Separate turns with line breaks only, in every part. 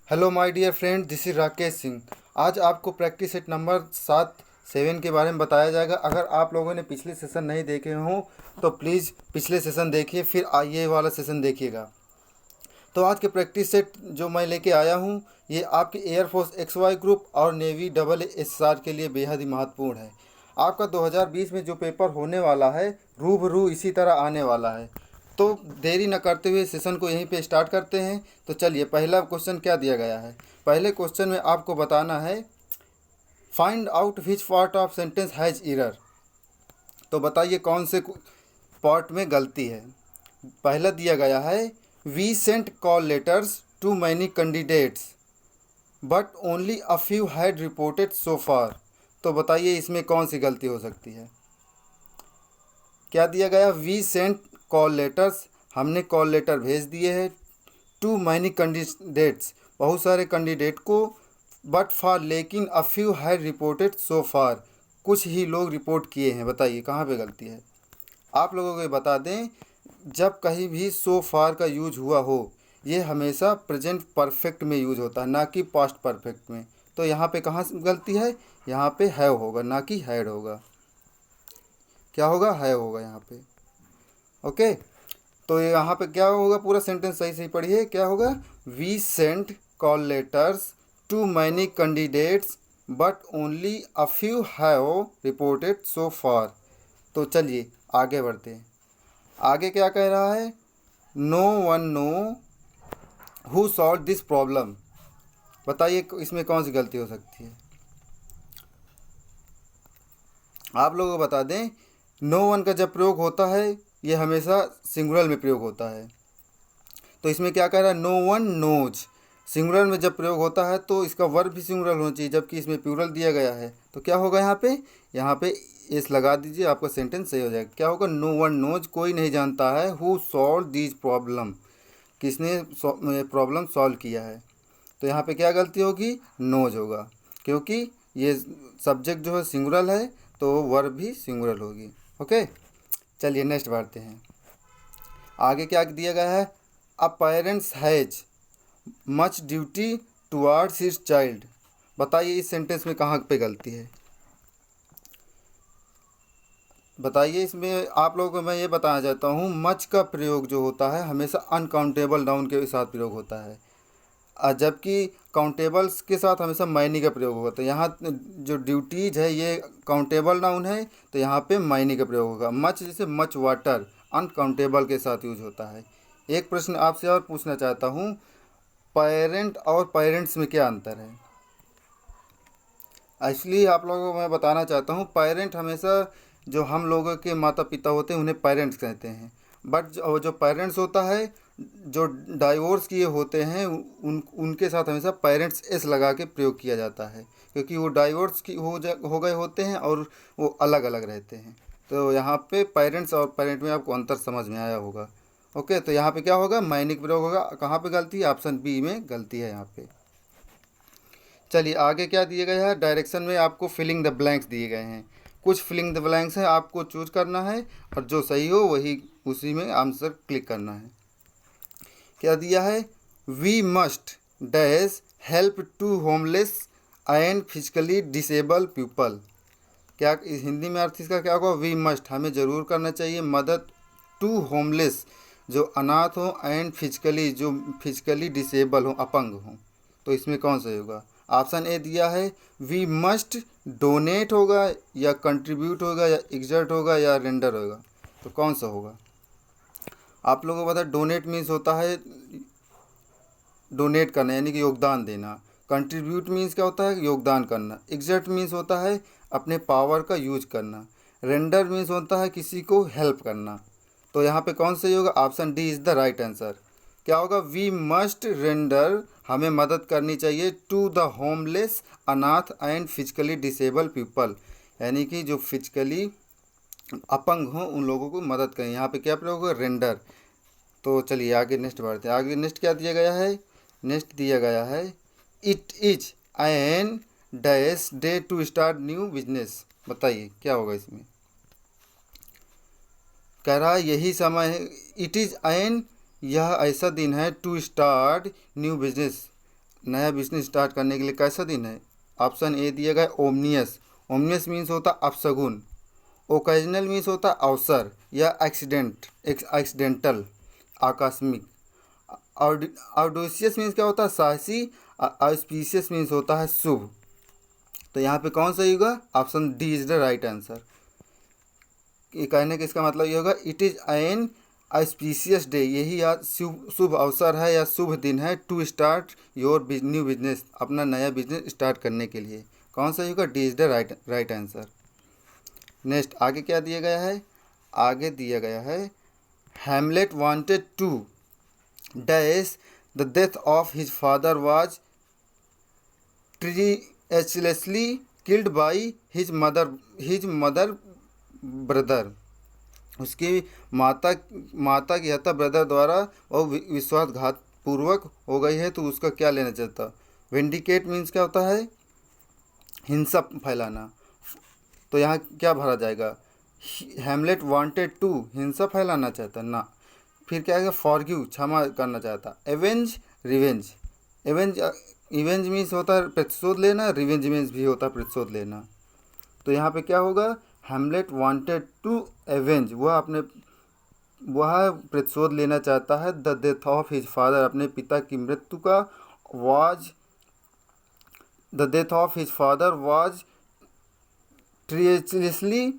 Hello my dear friend, this is Rakesh Singh. आज आपको practice set number 7 के बारे में बताया जाएगा। अगर आप लोगों ने पिछले सेशन नहीं देखे हों तो प्लीज़ पिछले सेशन देखिए, फिर ये वाला सेशन देखिएगा। तो आज के प्रैक्टिस सेट जो मैं लेके आया हूँ, ये आपके एयरफोर्स XY ग्रुप और नेवी SSR के लिए बेहद ही महत्वपूर्ण है। आपका 2020 में जो पेपर होने वाला है, रूबरू इसी तरह आने वाला है। तो देरी न करते हुए सेशन को यहीं पे स्टार्ट करते हैं। तो चलिए, पहला क्वेश्चन क्या दिया गया है। पहले क्वेश्चन में आपको बताना है find out which part of sentence has error. तो बताइए कौन से पार्ट में गलती है। पहला दिया गया है we sent call letters to many candidates but only a few had reported so far. तो बताइए इसमें कौन सी गलती हो सकती है। क्या दिया गया, वी सेंट कॉल लेटर्स, हमने कॉल लेटर भेज दिए हैं, टू मैनी कैंडिडेट्स, बहुत सारे कैंडिडेट को, बट फॉर, लेकिन अ फ्यू हैड रिपोर्टेड सो फार, कुछ ही लोग रिपोर्ट किए हैं। बताइए कहाँ पे गलती है। आप लोगों को ये बता दें, जब कहीं भी सो फार का यूज हुआ हो, ये हमेशा प्रेजेंट परफेक्ट में यूज होता है, ना कि पास्ट परफेक्ट में। तो यहाँ पे कहाँ से गलती है, यहाँ पे हैव होगा, ना कि हैड होगा। क्या होगा, हैव होगा यहाँ पे। ओके, तो यहाँ पे क्या होगा, पूरा सेंटेंस सही सही पढ़िए। क्या होगा, we sent call letters to many candidates but only a few have reported so far. तो चलिए आगे बढ़ते हैं। आगे क्या कह रहा है, no one know who solve this problem. बताइए इसमें कौन सी गलती हो सकती है। आप लोगों को बता दें, नो वन का जब प्रयोग होता है, ये हमेशा सिंगुलर में प्रयोग होता है। तो इसमें क्या कह रहा है, नो वन नोज। सिंगुलर में जब प्रयोग होता है तो इसका वर्ब भी सिंगुलर होना चाहिए, जबकि इसमें प्लूरल दिया गया है। तो क्या होगा, यहाँ पे एस लगा दीजिए, आपका सेंटेंस सही हो जाएगा। क्या होगा, नो वन नोज, कोई नहीं जानता है, हु सॉल्व दीज प्रॉब्लम, किसने प्रॉब्लम सॉल्व किया है। तो यहाँ पे क्या गलती होगी, नोज होगा, क्योंकि ये सब्जेक्ट जो है सिंगुलर है, तो वर्ब भी सिंगुलर होगी। ओके, चलिए नेक्स्ट बढ़ते हैं। आगे क्या दिया गया है, a parents has much duty towards his child. बताइए इस सेंटेंस में कहाँ पे गलती है। बताइए इसमें आप लोगों को मैं ये बताना चाहता हूँ, मच का प्रयोग जो होता है हमेशा अनकाउंटेबल नाउन के साथ प्रयोग होता है, जबकि काउंटेबल्स के साथ हमेशा मैनी का प्रयोग होगा। तो यहाँ जो ड्यूटीज है ये काउंटेबल नाउन है, तो यहाँ पे मैनी का प्रयोग होगा। मच जैसे मच वाटर, अनकाउंटेबल के साथ यूज होता है। एक प्रश्न आपसे और पूछना चाहता हूँ, पेरेंट और पेरेंट्स में क्या अंतर है। एक्चुअली आप लोगों को मैं बताना चाहता हूँ, पेरेंट हमेशा जो हम लोगों के माता पिता होते हैं उन्हें पेरेंट्स कहते हैं, बट जो पेरेंट्स होता है, जो डाइवोर्स किए होते हैं, उनके साथ हमेशा पेरेंट्स एस लगा के प्रयोग किया जाता है, क्योंकि वो डाइवोर्स की हो गए होते हैं और वो अलग अलग रहते हैं। तो यहाँ पे पेरेंट्स और पेरेंट में आपको अंतर समझ में आया होगा। ओके, तो यहाँ पे क्या होगा, मैनिक प्रयोग होगा। कहाँ पे गलती है, ऑप्शन बी में गलती है यहाँ पे। चलिए आगे क्या दिए गए हैं, डायरेक्शन में आपको फिलिंग द ब्लैंक्स दिए गए हैं। कुछ फिलिंग द ब्लैंक्स हैं, आपको चूज करना है और जो सही हो वही उसी में आंसर क्लिक करना है। क्या दिया है, we must dash help to homeless and physically disable people. क्या इस हिंदी में अर्थ इसका क्या होगा, वी मस्ट, हमें ज़रूर करना चाहिए मदद, टू होमलेस, जो अनाथ हो, एंड फिजिकली, जो फिजिकली डिसेबल हो, अपंग हो। तो इसमें कौन सा होगा। ऑप्शन ए दिया है वी मस्ट डोनेट होगा, या कंट्रीब्यूट होगा, या एग्जर्ट होगा, या रेंडर होगा। तो कौन सा होगा। आप लोगों को पता है डोनेट मीन्स होता है डोनेट करना, यानी कि योगदान देना। कंट्रीब्यूट मीन्स क्या होता है, योगदान करना। एग्जर्ट मीन्स होता है अपने पावर का यूज करना। रेंडर मीन्स होता है किसी को हेल्प करना। तो यहाँ पे कौन सही होगा, option D is the right answer. क्या होगा, वी मस्ट रेंडर, हमें मदद करनी चाहिए, टू द होमलेस, अनाथ एंड फिजिकली डिसेबल पीपल, यानी कि जो फिजिकली अपंग हों उन लोगों को मदद करें। यहाँ पे क्या प्रयोग होगा, रेंडर। तो चलिए आगे नेक्स्ट बढ़ते हैं। आगे नेक्स्ट क्या दिया गया है, नेक्स्ट दिया गया है it is an dash day to start new business. बताइए क्या होगा इसमें। कह रहा है यही समय है, इट इज़ एन, यह ऐसा दिन है, टू स्टार्ट न्यू बिजनेस, नया बिजनेस स्टार्ट करने के लिए कैसा दिन है? ऑप्शन ए दिया गया ओमनियस। ओमनियस मीन्स होता अपशगुन। ओकेजनल मीन्स होता अवसर या एक्सीडेंटल, आकस्मिक। ऑडोसियस मीन्स क्या होता है? साहसी। ऑस्पिशियस मीन्स होता है शुभ। तो यहाँ पे कौन सही होगा? Option D is the right answer. ये कहने का इसका मतलब ये होगा it is an auspicious day, यही आज शुभ शुभ अवसर है या शुभ दिन है to start your new business, अपना नया बिजनेस स्टार्ट करने के लिए। कौन सा होगा? D is the right answer. Next आगे क्या दिया गया है? आगे दिया गया है Hamlet wanted to dash the death of his father was treacherously killed by his mother brother. उसकी माता की हत्या ब्रदर द्वारा और विश्वासघात पूर्वक हो गई है, तो उसका क्या लेना चाहता? विंडिकेट मीन्स क्या होता है? हिंसा फैलाना। तो यहाँ क्या भरा जाएगा? हैमलेट वांटेड टू हिंसा फैलाना चाहता ना। फिर क्या है? फॉरगिव क्षमा करना चाहता। Avenge revenge. इवेंज मीन्स होता है प्रतिशोध लेना, रिवेंज मीन्स भी होता है प्रतिशोध लेना। तो यहाँ पे क्या होगा? हैमलेट वांटेड टू एवेंज, वह प्रतिशोध लेना चाहता है the death of his father, अपने पिता की मृत्यु का। The death of his father was treacherously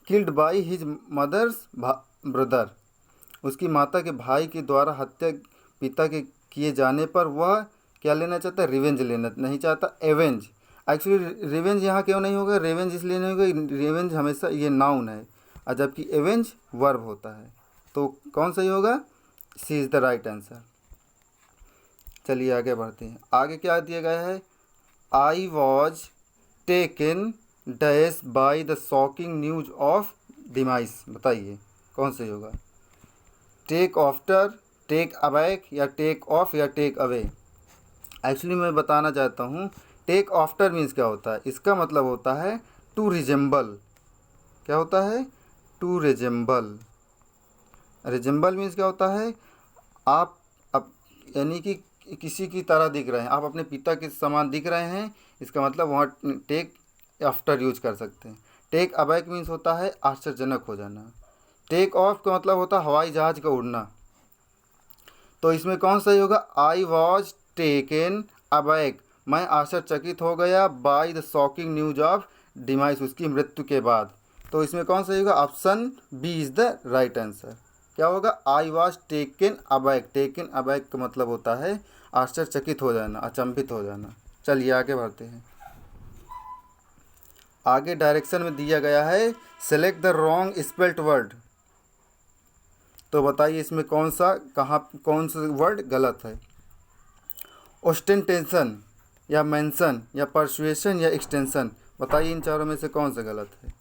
killed by his mother's brother. उसकी माता के भाई के द्वारा हत्या पिता के किए जाने पर वह क्या लेना चाहता है? रिवेंज लेना नहीं चाहता। एवेंज एक्चुअली रिवेंज यहाँ क्यों नहीं होगा? रिवेंज इसलिए नहीं होगा, रिवेंज हमेशा ये नाउन है और जबकि एवेंज वर्ब होता है। तो कौन सही होगा? सी इज़ द राइट आंसर। चलिए आगे बढ़ते हैं। आगे क्या दिया गया है? आई was taken dash by the shocking news of demise. बताइए कौन सही होगा? टेक आफ्टर, टेक अबैक या टेक ऑफ या टेक अवे। एक्चुअली मैं बताना चाहता हूँ टेक आफ्टर मीन्स क्या होता है? इसका मतलब होता है टू रिजेंबल। क्या होता है? To resemble. रिजेंबल मीन्स क्या होता है? आप यानी कि किसी की तरह दिख रहे हैं, आप अपने पिता के समान दिख रहे हैं, इसका मतलब वहाँ टेक आफ्टर यूज कर सकते हैं। टेक अबैक मीन्स होता है आश्चर्यजनक हो जाना। टेक ऑफ का मतलब होता है हवाई जहाज का उड़ना। तो इसमें कौन सही होगा? आई वॉज टेकन अबैक, मैं आश्चर्यचकित हो गया, by the shocking news of demise, उसकी मृत्यु के बाद। तो इसमें कौन सही होगा? Option B is the right answer. क्या होगा? I was taken aback. Taken aback का मतलब होता है आश्चर्यचकित हो जाना, अचंभित हो जाना। चलिए आगे बढ़ते हैं। आगे डायरेक्शन में दिया गया है select the wrong spelt word. तो बताइए इसमें कौन सा वर्ड गलत है? ओस्टेंटेशन या मेंशन या परसुएशन या एक्सटेंशन। बताइए इन चारों में से कौन सा गलत है?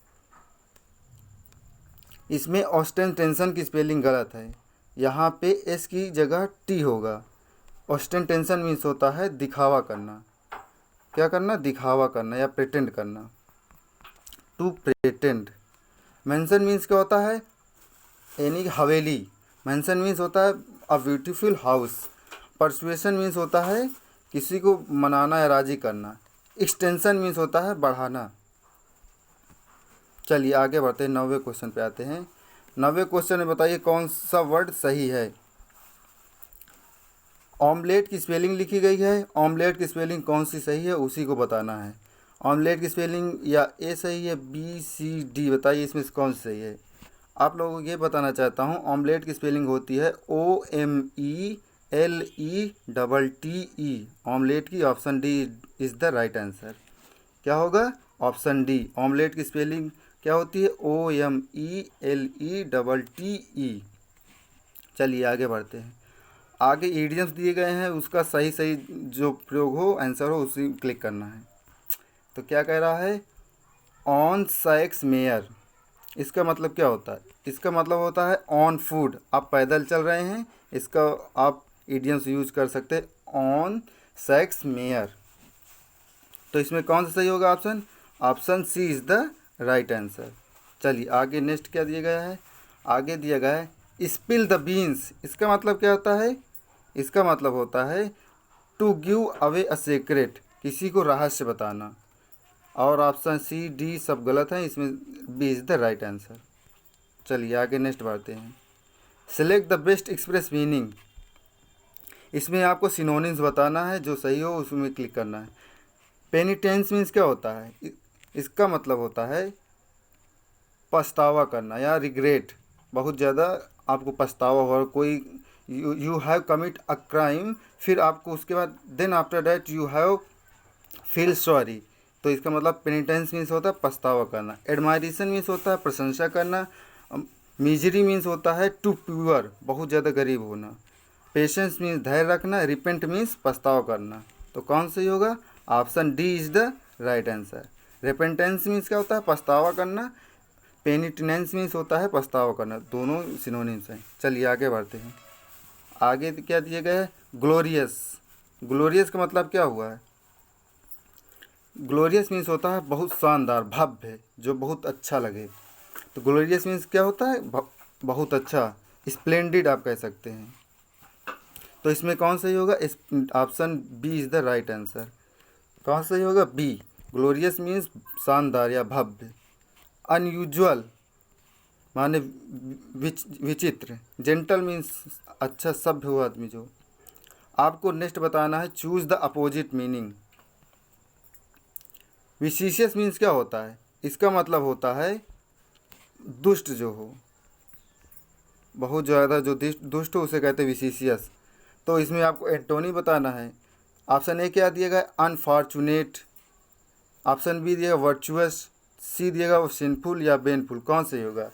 इसमें ओस्टेंटेशन की स्पेलिंग गलत है, यहाँ पे एस की जगह टी होगा। ओस्टेंटेशन मीन्स होता है दिखावा करना। क्या करना? दिखावा करना या प्रिटेंड करना, टू प्रिटेंड। मेंशन मीन्स क्या होता है? यानी हवेली। मेंशन मीन्स होता है a beautiful house. Persuasion means होता है किसी को मनाना या राजी करना। एक्सटेंशन मीन्स होता है बढ़ाना। चलिए आगे बढ़ते हैं, 90वें क्वेश्चन पे आते हैं। 90वें क्वेश्चन में बताइए कौन सा वर्ड सही है? ऑमलेट की स्पेलिंग लिखी गई है, ऑमलेट की स्पेलिंग कौन सी सही है उसी को बताना है। ऑमलेट की स्पेलिंग या ए सही है, बी सी डी, बताइए इसमें कौन सी सही है? आप लोगों को ये बताना चाहता हूँ ऑमलेट की स्पेलिंग होती है OMELETTE। ऑमलेट की option D is the right answer. क्या होगा? Option D. ऑमलेट की स्पेलिंग क्या होती है? OMELETTE। चलिए आगे बढ़ते हैं। आगे इडियम्स दिए गए हैं, उसका सही सही जो प्रयोग हो, आंसर हो, उसी क्लिक करना है। तो क्या कह रहा है? On sacks mayor. इसका मतलब क्या होता है? इसका मतलब होता है ऑन फूड, आप पैदल चल रहे हैं, इसका आप इडियम्स यूज कर सकते हैं ऑन सैक्स मेयर। तो इसमें कौन सा सही होगा? Option C is the right answer. चलिए आगे नेक्स्ट क्या दिया गया है? आगे दिया गया है स्पिल द बीन्स। इसका मतलब क्या होता है? इसका मतलब होता है to give away a secret, किसी को रहस्य बताना। और ऑप्शन सी डी सब गलत हैं, इसमें B is the right answer. चलिए आगे नेक्स्ट बढ़ते हैं। Select the best express meaning, इसमें आपको सिनोनिम्स बताना है, जो सही हो उसमें क्लिक करना है। पेनिटेंस मीन्स क्या होता है? इसका मतलब होता है पछतावा करना या रिग्रेट, बहुत ज़्यादा आपको पछतावा हो, कोई you have commit a crime, फिर आपको उसके बाद then after that you have feel sorry, तो इसका मतलब पेनिटेंस मीन्स होता है पछतावा करना। एडमायरेशन मीन्स होता है प्रशंसा करना। मिजरी मीन्स होता है टू प्यूअर, बहुत ज़्यादा गरीब होना। पेशेंस मीन्स धैर्य रखना। रिपेंट मीन्स पछतावा करना। तो कौन सही होगा? Option D is the right answer. Repentance means क्या होता है? पछतावा करना। पेनिटेंस मीन्स होता है पछतावा करना, दोनों सिनोनिम्स हैं। चलिए आगे बढ़ते हैं। आगे क्या दिए गए है? ग्लोरियस। ग्लोरियस का मतलब क्या हुआ है? ग्लोरियस मीन्स होता है बहुत शानदार, भव्य, जो बहुत अच्छा लगे। तो ग्लोरियस मीन्स क्या होता है? बहुत अच्छा, स्प्लेंडिड आप कह सकते हैं। तो इसमें कौन सही होगा? इस option B is the right answer. कौन सही होगा? बी। ग्लोरियस मीन्स शानदार या भव्य। अनयूजुअल माने विचित्र। जेंटल मीन्स अच्छा, सभ्य हो आदमी जो। आपको नेक्स्ट बताना है choose the opposite meaning. Vicious means क्या होता है? इसका मतलब होता है दुष्ट जो हो, बहुत ज़्यादा जो दुष्ट हो उसे कहते हैं विशिशियस। तो इसमें आपको एंटोनी बताना है। ऑप्शन ए क्या दिया गया? अनफॉर्चुनेट। ऑप्शन बी दिएगा वर्चुअस। सी दिएगा वो सिंफुल या बेनफुल। कौन सही होगा?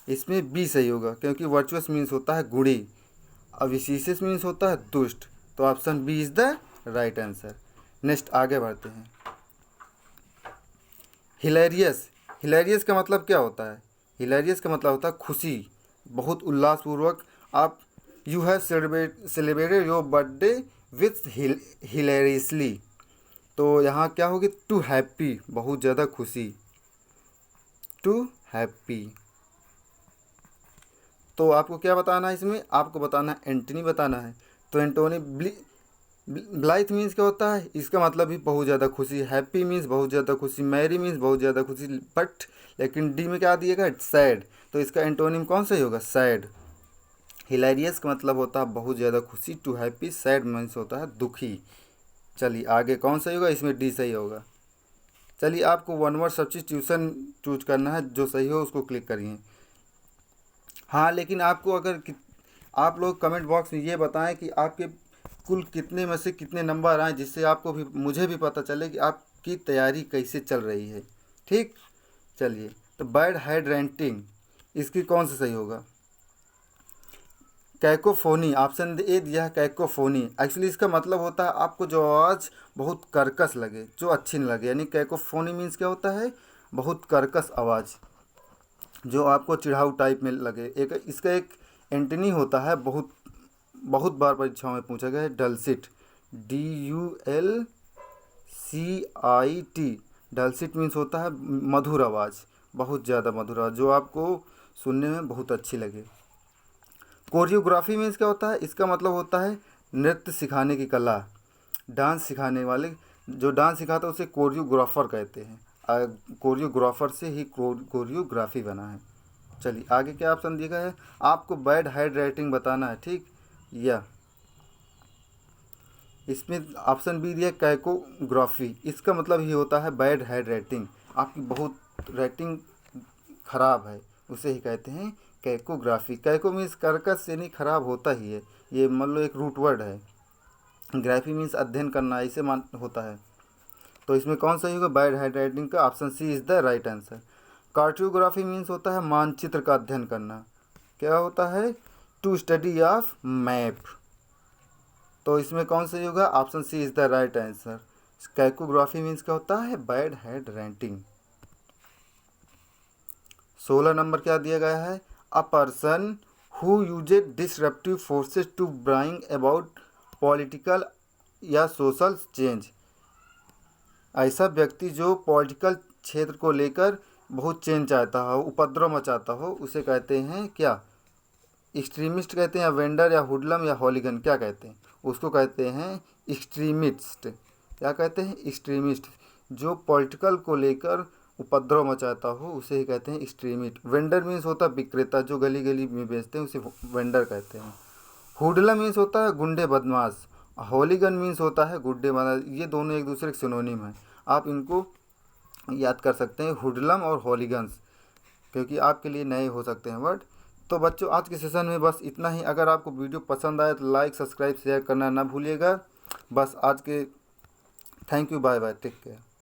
इसमें बी सही होगा, क्योंकि वर्चुअस मीन्स होता है गुणी और विशिशियस मीन्स होता है दुष्ट। तो option B is the right answer. Next आगे बढ़ते हैं। हिलेरियस। हिलेरियस का मतलब क्या होता है? हिलेरियस का मतलब होता है खुशी, बहुत उल्लासपूर्वक। आप you have celebrated your birthday with hilariously. तो यहाँ क्या होगी? टू हैप्पी, बहुत ज़्यादा खुशी, टू हैप्पी। तो आपको क्या बताना है इसमें? आपको बताना है एंटोनी बताना है। तो एंटोनी ब्लाइथ मीन्स क्या होता है? इसका मतलब भी बहुत ज़्यादा खुशी। हैप्पी मीन्स बहुत ज़्यादा खुशी। मैरी मीन्स बहुत ज़्यादा खुशी। बट लेकिन डी में क्या दिएगा? सैड। तो इसका एंटोनिम कौन सा ही होगा? सैड। हिलेरियस का मतलब होता है बहुत ज़्यादा खुशी, टू हैप्पी। सैड मीन्स होता है दुखी। चलिए आगे कौन सही होगा? इसमें डी सही होगा। चलिए आपको वन वर्ड सब्स्टिट्यूशन चूज करना है, जो सही हो उसको क्लिक करिए। हाँ, लेकिन आपको अगर आप लोग कमेंट बॉक्स में ये बताएं कि आपके कुल कितने में से कितने नंबर आए, जिससे आपको भी मुझे भी पता चले कि आपकी तैयारी कैसे चल रही है। ठीक, चलिए। तो बैड हेड रेंटिंग, इसकी कौन सा सही होगा? कैकोफोनी। ऑप्शन ए दिया है कैकोफोनी। एक्चुअली इसका मतलब होता है आपको जो आवाज़ बहुत कर्कश लगे, जो अच्छी नहीं लगे, यानी कैकोफोनी मीन्स क्या होता है? बहुत कर्कश आवाज़, जो आपको चिढ़ाऊ टाइप में लगे। एक इसका एक एंटनी होता है, बहुत बार परीक्षाओं में पूछा गया है, डलसिट। DULCIT। डलसिट मीन्स होता है मधुर आवाज़, बहुत ज़्यादा मधुर आवाज़, जो आपको सुनने में बहुत अच्छी लगे। कोरियोग्राफी मीन्स क्या होता है? इसका मतलब होता है नृत्य सिखाने की कला, डांस सिखाने वाले। जो डांस सिखाता है उसे कोरियोग्राफर कहते हैं। कोरियोग्राफर से ही कोरियोग्राफी बना है। चलिए आगे क्या ऑप्शन दिया है? आपको बैड हेड राइटिंग बताना है। ठीक, या इसमें ऑप्शन बी दिया कैकोग्राफी। इसका मतलब ही होता है बैड हेड राइटिंग, आपकी बहुत राइटिंग खराब है, उसे ही कहते हैं कैकोग्राफी। कैको मीन्स कर्कश, यानी खराब होता ही है, ये मान लो एक रूट वर्ड है। ग्राफी मीन्स अध्ययन करना, ऐसे मान होता है। तो इसमें कौन सा होगा? बैड हेड राइटिंग का option C is the right answer. Cartography means होता है मानचित्र का अध्ययन करना। क्या होता है? To study of map. तो इसमें कौन सा होगा? Option C is the right answer. Cacography means क्या होता है? Bad head writing. 16 नंबर क्या दिया गया है? A person who used disruptive forces to bring about political या सोशल चेंज। ऐसा व्यक्ति जो पॉलिटिकल क्षेत्र को लेकर बहुत चेंज चाहता हो, उपद्रव मचाता हो, उसे कहते हैं क्या? एक्सट्रीमिस्ट कहते हैं, या वेंडर, या हुडलम, या हॉलीगन, क्या कहते हैं? उसको कहते हैं एक्सट्रीमिस्ट, क्या कहते हैं, एक्सट्रीमिस्ट। जो पॉलिटिकल को लेकर उपद्रव मचाता हो उसे ही कहते हैं एक्सट्रीमिस्ट। वेंडर मीन्स होता है विक्रेता, जो गली गली में बेचते हैं उसे वेंडर कहते हैं। हुडला मीन्स होता है गुंडे बदमाश। होलीगन मीन्स होता है गुड्डे बदमाश। ये दोनों एक दूसरे के सिनोनिम हैं, आप इनको याद कर सकते हैं, हुडलम और होलीगन्स, क्योंकि आपके लिए नए हो सकते हैं वर्ड। तो बच्चों आज के सेशन में बस इतना ही। अगर आपको वीडियो पसंद आए तो लाइक सब्सक्राइब शेयर करना ना भूलिएगा। बस आज के thank you, bye bye, take care.